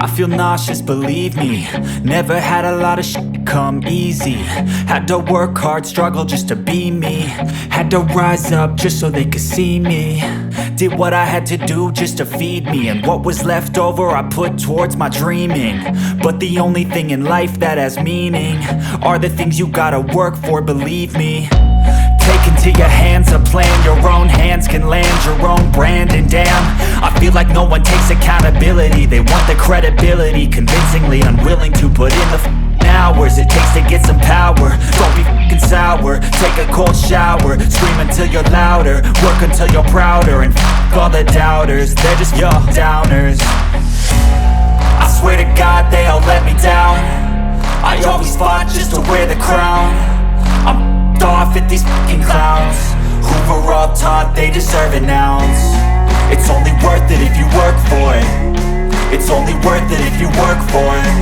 I feel nauseous, believe me. Never had a lot of shit come easy. Had to work hard, struggle just to be me. Had to rise up just so they could see me. Did what I had to do just to feed me, and what was left over I put towards my dreaming. But the only thing in life that has meaning are the things you gotta work for, believe me. Take into your hands a plan, your own hands can land your own brand. And damn, I feel like no one takes accountability. They want the credibility, convincingly unwilling to put in the hours it takes to get some power. Don't be f***ing sour, take a cold shower. Scream until you're louder, work until you're prouder. And f*** all the doubters, they're just your downers. I swear to God they all let me down. I always fought just to wear the crown. I'm off at these fucking clowns who were all taught they deserve an ounce. It's only worth it if you work for it. It's only worth it if you work for it.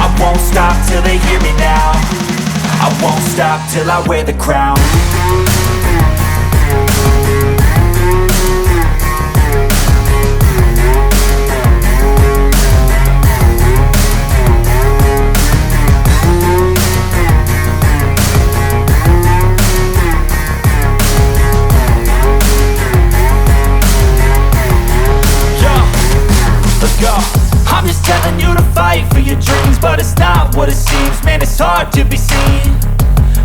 I won't stop till they hear me now. I won't stop till I wear the crown. I'm just telling you to fight for your dreams, but it's not what it seems. Man, it's hard to be seen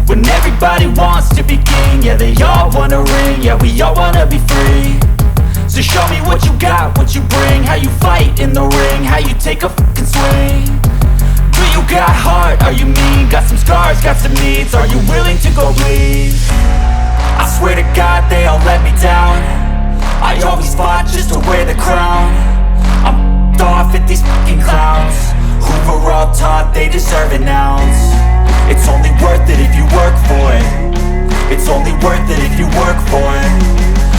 when everybody wants to be king. Yeah, they all wanna ring, yeah, we all wanna be free. So show me what you got, what you bring, how you fight in the ring, how you take a fucking swing. Do you got heart, are you mean? Got some scars, got some needs, are you willing to go bleed? I swear to God they all let me down. I always fought just to wear the crown.